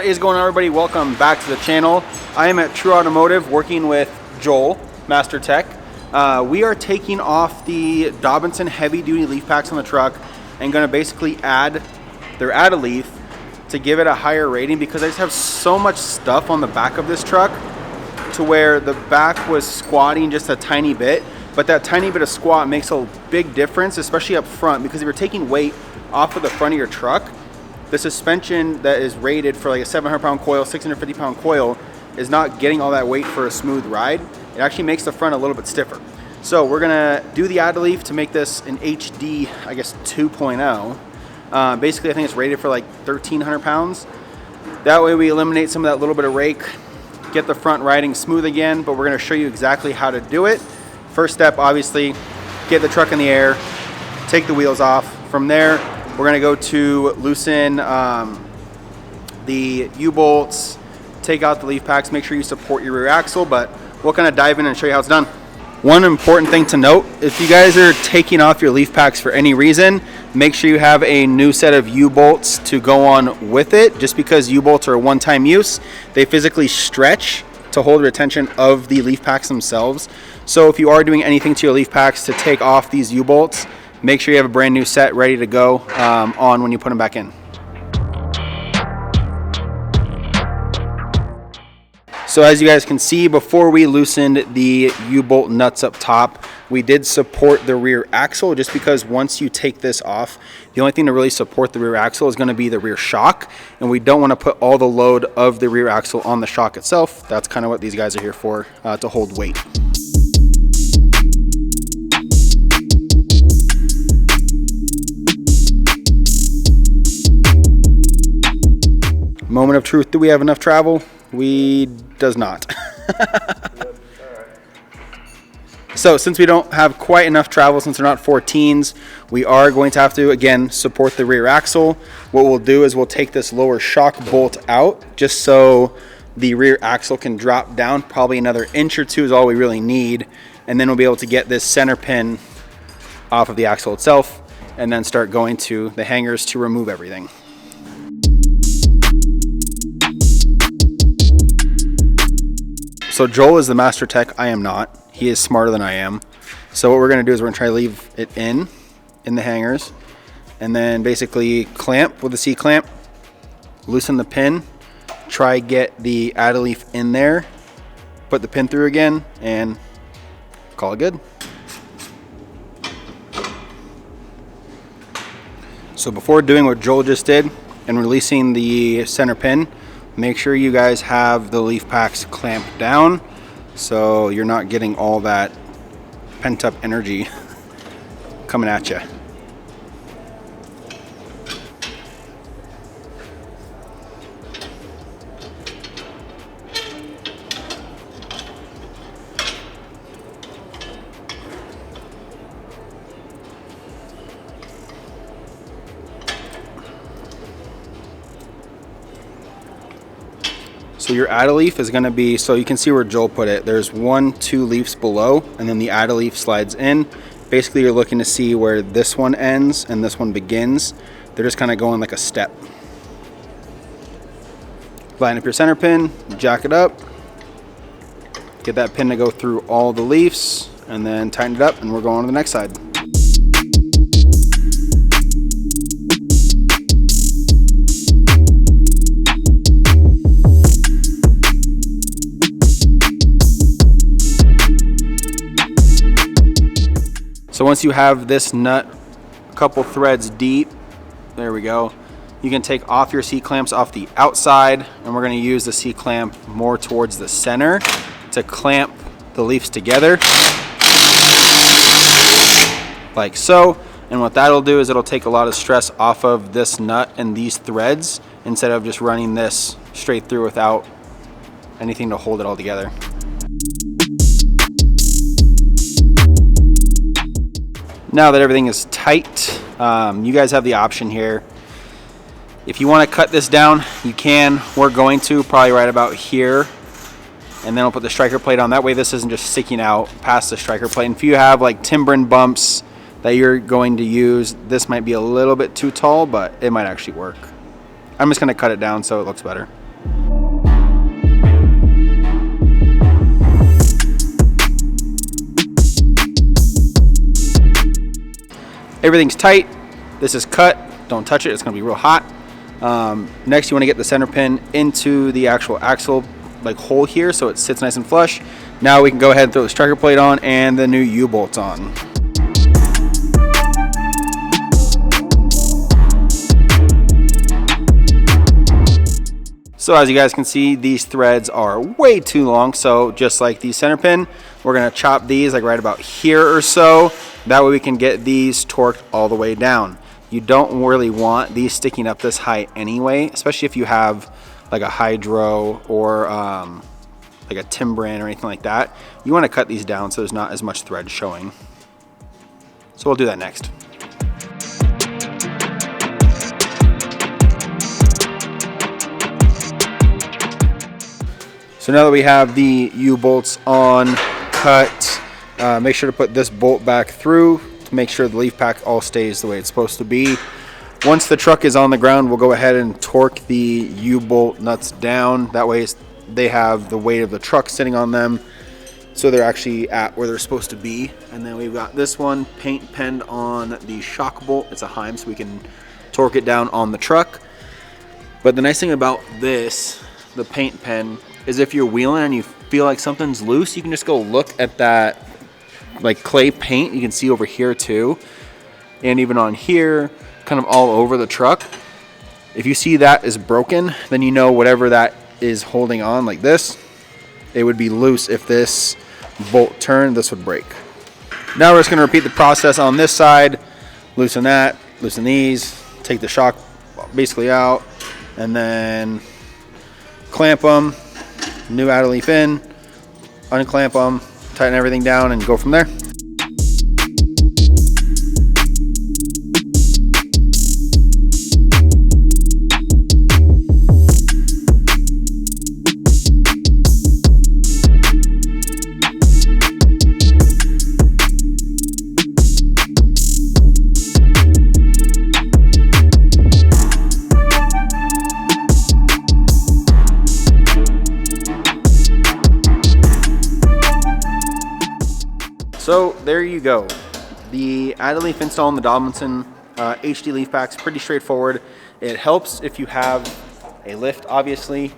What is going on, everybody? Welcome back to the channel. I am at True Automotive working with Joel, Master Tech. We are taking off the Dobinson heavy duty leaf packs on the truck and going to basically add their add-a-leaf to give it a higher rating, because I just have so much stuff on the back of this truck to where the back was squatting just a tiny bit, but that tiny bit of squat makes a big difference, especially up front, because if you're taking weight off of the front of your truck, the suspension that is rated for like a 700-pound coil, 650-pound coil is not getting all that weight for a smooth ride. It actually makes the front a little bit stiffer. So we're gonna do the add-a-leaf to make this an HD, I guess 2.0. Basically, I think it's rated for like 1,300 pounds. That way we eliminate some of that little bit of rake, get the front riding smooth again, but we're gonna show you exactly how to do it. First step, obviously, get the truck in the air, take the wheels off. From there, we're gonna go to loosen the U-bolts, take out the leaf packs, make sure you support your rear axle, but we'll kind of dive in and show you how it's done. One important thing to note, if you guys are taking off your leaf packs for any reason, make sure you have a new set of U-bolts to go on with it. Just because U-bolts are a one-time use, they physically stretch to hold retention of the leaf packs themselves. So if you are doing anything to your leaf packs to take off these U-bolts, make sure you have a brand new set ready to go on when you put them back in. So as you guys can see, before we loosened the U-bolt nuts up top, we did support the rear axle, just because once you take this off, the only thing to really support the rear axle is going to be the rear shock, and we don't want to put all the load of the rear axle on the shock itself. That's kind of what these guys are here for, to hold weight. Moment of truth, do we have enough travel? We does not. So since we don't have quite enough travel, since they're not 14s, we are going to have to, again, support the rear axle. What we'll do is we'll take this lower shock bolt out just so the rear axle can drop down. Probably another inch or two is all we really need. And then we'll be able to get this center pin off of the axle itself and then start going to the hangers to remove everything. So Joel is the master tech, I am not. He is smarter than I am. So what we're gonna do is we're gonna try to leave it in the hangers, and then basically clamp with a C-clamp, loosen the pin, try get the add-a-leaf in there, put the pin through again, and call it good. So before doing what Joel just did and releasing the center pin, make sure you guys have the leaf packs clamped down so you're not getting all that pent-up energy coming at you. So your add-a-leaf is going to be, so you can see where Joel put it, there's 1-2 leaves below, and then the add-a-leaf slides in. Basically you're looking to see where this one ends and this one begins. They're just kind of going like a step. Line up your center pin, jack it up, get that pin to go through all the leaves, and then tighten it up, and we're going on to the next side. So once you have this nut a couple threads deep, there we go, you can take off your C-clamps off the outside, and we're going to use the C-clamp more towards the center to clamp the leaves together, like so. And what that'll do is it'll take a lot of stress off of this nut and these threads, instead of just running this straight through without anything to hold it all together. Now that everything is tight, you guys have the option here. If you want to cut this down, you can. We're going to probably right about here, and then we'll put the striker plate on. That way this isn't just sticking out past the striker plate. And if you have like timber and bumps that you're going to use, this might be a little bit too tall, but it might actually work. I'm just going to cut it down so it looks better. everything's tight. This is cut. Don't touch it. It's going to be real hot. Next, you want to get the center pin into the actual axle like hole here so it sits nice and flush. Now we can go ahead and throw the striker plate on and the new U-bolts on. So as you guys can see, these threads are way too long. So just like the center pin, we're gonna chop these like right about here or so. That way we can get these torqued all the way down. You don't really want these sticking up this high anyway, especially if you have like a hydro or like a Timbran or anything like that. You wanna cut these down so there's not as much thread showing. So we'll do that next. So now that we have the U-bolts on, cut, make sure to put this bolt back through to make sure the leaf pack all stays the way it's supposed to be. Once the truck is on the ground, we'll go ahead and torque the U-bolt nuts down. That way they have the weight of the truck sitting on them, so they're actually at where they're supposed to be. And then we've got this one paint penned on the shock bolt. It's a Heim, so we can torque it down on the truck. But the nice thing about this, the paint pen, is if you're wheeling and you feel like something's loose, you can just go look at that like clay paint. You can see over here too, and even on here, kind of all over the truck. If you see that is broken, then you know whatever that is holding on like this, it would be loose. If this bolt turned, this would break. Now we're just gonna repeat the process on this side. Loosen that, loosen these, take the shock basically out, and then clamp them. New add leaf in, unclamp them, tighten everything down, and go from there. So there you go. The add leaf install on the Dobinson HD leaf pack's pretty straightforward. It helps if you have a lift, obviously.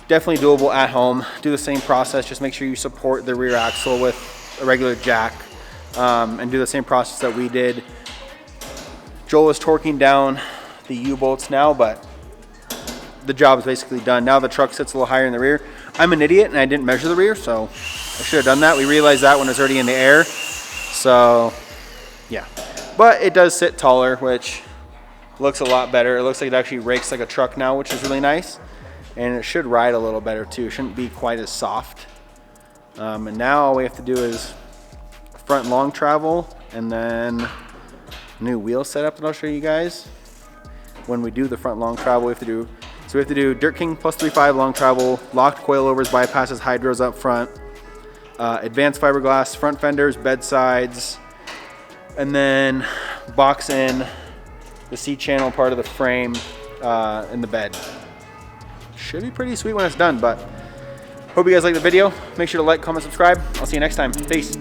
Definitely doable at home. Do the same process, just make sure you support the rear axle with a regular jack, and do the same process that we did. Joel is torquing down the U-bolts now, but the job is basically done. Now the truck sits a little higher in the rear. I'm an idiot and I didn't measure the rear, so I should have done that. We realized that when it's already in the air. So yeah, but it does sit taller, which looks a lot better. It looks like it actually rakes like a truck now, which is really nice. And it should ride a little better too. It shouldn't be quite as soft. And now all we have to do is front long travel and then new wheel setup that I'll show you guys. When we do the front long travel, we have to do Dirt King plus 3.5 long travel, locked coilovers, bypasses, hydros up front, advanced fiberglass front fenders, bed sides, and then box in the C-channel part of the frame in the bed. Should be pretty sweet when it's done, but hope you guys like the video. Make sure to like, comment, subscribe. I'll see you next time. Peace.